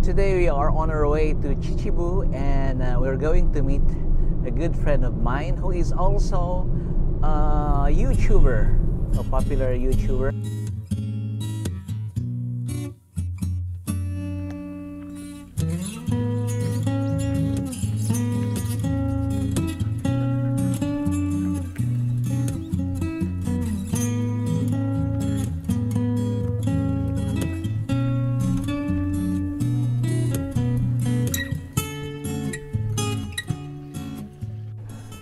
today we are on our way to Chichibu, and we're going to meet a good friend of mine who is also a YouTuber, a popular YouTuber.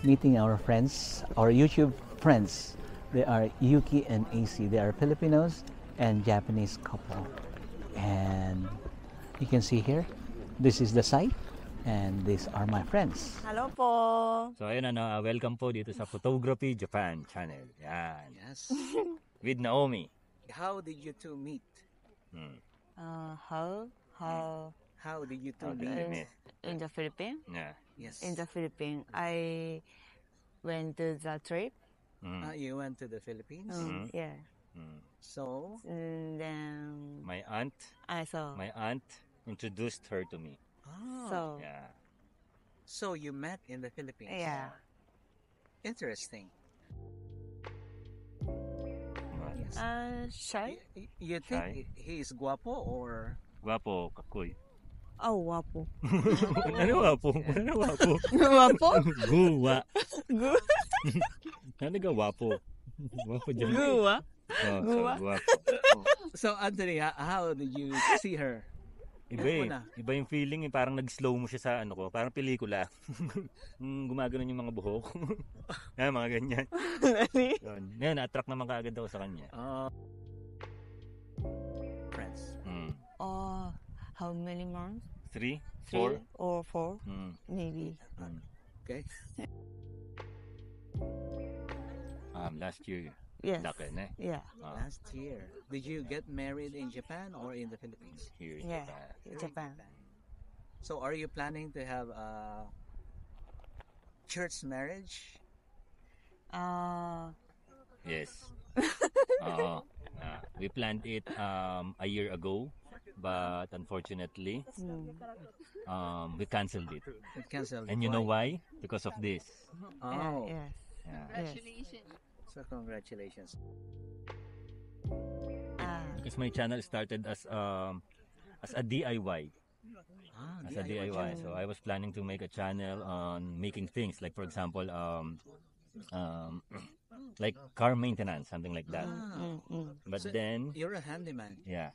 Meeting our friends, our YouTube friends. They are Yuki and AC. They are Filipinos and Japanese couple. And you can see here, this is the site and these are my friends. Hello po. So ayun welcome po dito sa Photography Japan channel. Yan. Yes. With Naomi. How did you two meet? How did you two meet? In the Philippines? Yeah. Yes. In the Philippines, I went to the trip. You went to the Philippines? Yeah. So? And then My aunt introduced her to me. so Yeah. So you met in the Philippines? yeah. Interesting. Shy? You think he is guapo or? Guwapo, kakoy. Oh, wapo. Ano wapo? Ano wapo? Wapo? Guwa. Gu- Ano ka wapo? Wapo dyan. Guwa? Oh, Guwa? so, guwapo. So Anthony, how did you see her? Iba yung feeling, parang nag-slow mo siya sa parang pelikula. Gumaganon yung mga buhok. Mga ganyan. Ngayon, na-attract naman kaagad ako sa kanya. Friends. How many months? 3? 3 4? or 4? Maybe. Okay. Last year. Yes. Laki na. Yeah. Last year. Did you get married in Japan or in the Philippines? Here in Yeah. Japan. Japan. So are you planning to have a church marriage? Yes. We planned it a year ago, but unfortunately, we canceled it. It canceled. And you know why? Because of this. Oh. Yes. Yeah. So congratulations. Because my channel started as a DIY. As a DIY. So I was planning to make a channel on making things, like for example, like car maintenance, something like that. But So then, you're a handyman. yeah,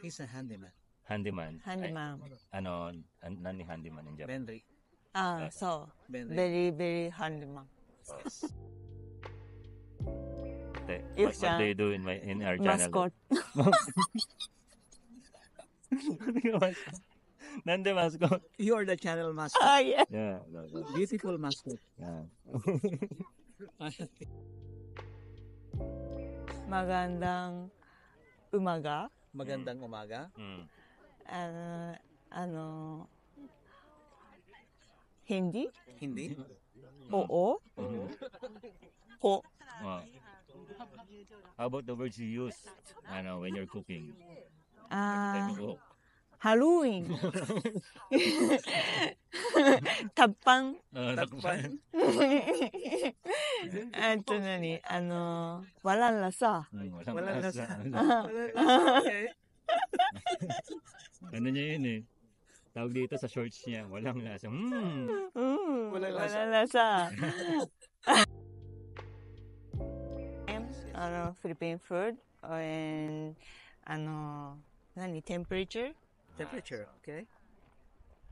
He's a handyman. handyman. Handyman. Nani handyman in Japan? Benry. So Benry. very, very handyman. What do you do in our channel? Mascot. Nande mascot. You are the channel mascot. Yeah. Yeah. Beautiful mascot. Yeah. Magandang umaga. Magandang umaga. Hindi? Hindi. Oo. Ho. Wow. How about the words you use when you're cooking? Oh. Halloween. Tapang. Takpan. Walang lasa. Walang lasa. Okay. Ano niya yun eh. Tawag dito sa shorts niya, walang lasa. Walang lasa. Walang lasa. Philippine food and temperature Temperature. Okay.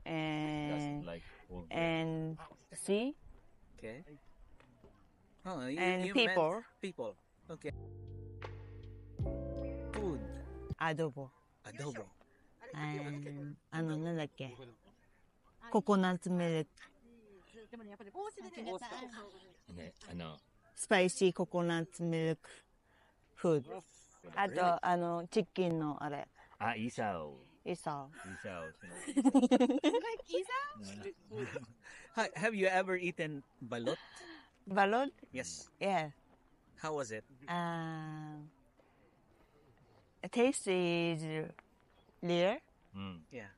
and Like, and sea Okay. Oh, and you people. meant people. Okay. Food. Adobo Adobo. and なんだっけ coconut milk spicy coconut milk food あとチキンのあれ isaw. イサ Isaw. Have you ever eaten balot? balot Yes. yeah How was it? taste is rare Yeah.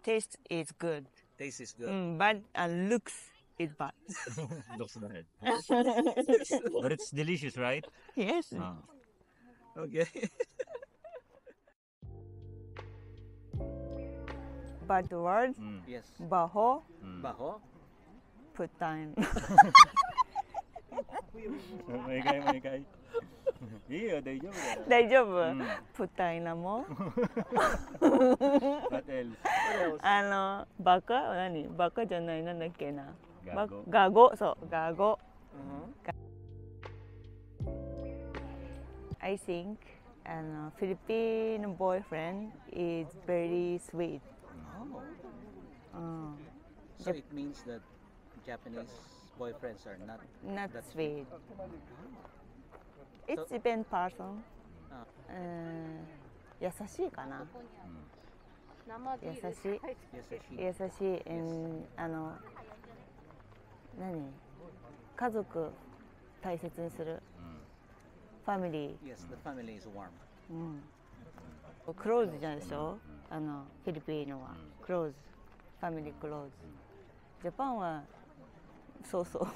Taste is good. Taste is good. But looks is bad. Looks bad. But it's delicious, right? Yes. Okay. But the word Yes. baho Baho. put time. Maikay. Iyo, daijoubu. 大丈夫？put time なも。 What else? バカ何？バカじゃないなんだっけな。ガゴ。ガゴそうガゴ。I think Filipino boyfriend is very sweet. Oh. So it means that Japanese boyfriends are not Not that sweet. It depends person. 優しいかな。優しい。優しい。何？家族大切にする。ファミリー。 Yes, the family is warm. クローズじゃないでしょ。フィリピンのはクローズ。ファミリークローズ。ジャパンはそうそう。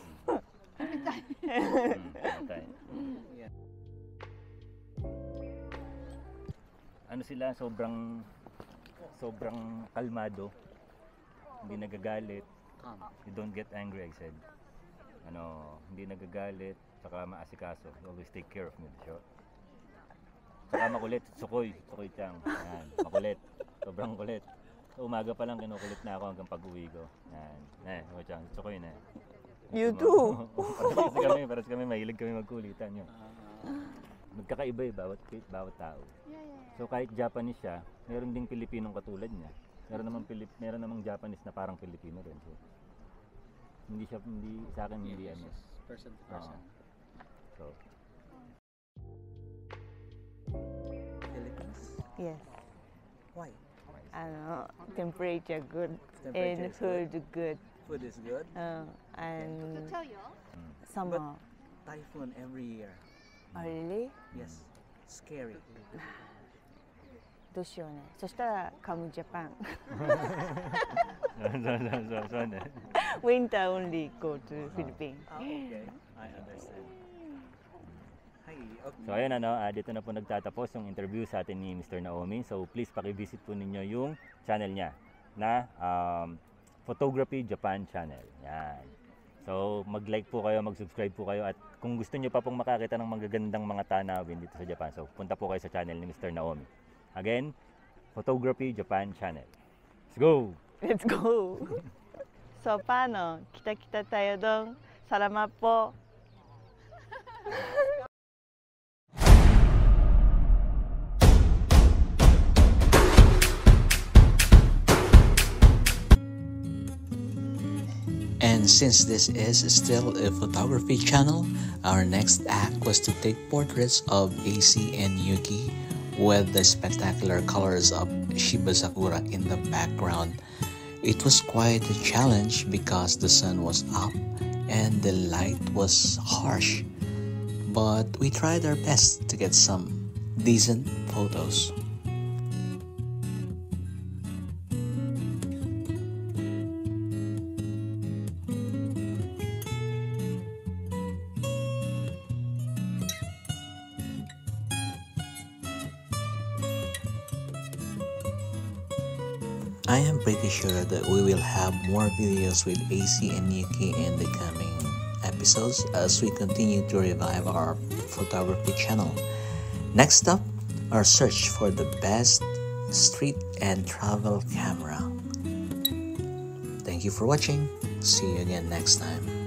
Yeah. Ano sila, sobrang kalmado, hindi nagagalit. Calm. You don't get angry, I said. Hindi nagagalit, saka maasikaso. You always take care of me, sure. Saka makulit, Tsukoy-chan. Yan, makulit. Sobrang kulit. Sa umaga pa lang kinukulit na ako hanggang pag-uwi ko. Yan, Tsukoy-chan, Tsukoy na. You too. Parang kami mahilig kami magkulitan yun. Magkakaiba bawat tao. So kahit Japanese siya, meron ding Pilipinong katulad niya. Meron namang Japanese na parang Pilipino rin. So, hindi sa akin hindi ano. Person to person. So, Philippines? Yes. Why? Temperature good Temperature and is food good. Food is good. And summer. Typhoon every year. Oh, really? Yes. Scary. どうしようね。そしたら come Japan. so ne. Winter only go to Philippines. Okay. I understand. Hi. Okay. So ayan dito na po nagtatapos yung interview sa atin ni Mr. Naomi. So please paki-visit po ninyo yung channel niya na Photography Japan channel. Yan. So mag-like po kayo, mag-subscribe po kayo at kung gusto niyo pa pong makakita ng magagandang mga tanawin dito sa Japan, so punta po kayo sa channel ni Mr. Naomi. Again, Photography Japan channel. Let's go! Let's go! So paano? Kita-kita tayo dong. Salamat po. And since this is still a photography channel, our next act was to take portraits of AC and Yuki with the spectacular colors of Shiba Sakura in the background. It was quite a challenge because the sun was up and the light was harsh, but we tried our best to get some decent photos. I am pretty sure that we will have more videos with AC and Yuki in the coming episodes as we continue to revive our photography channel. Next up, our search for the best street and travel camera. Thank you for watching. See you again next time.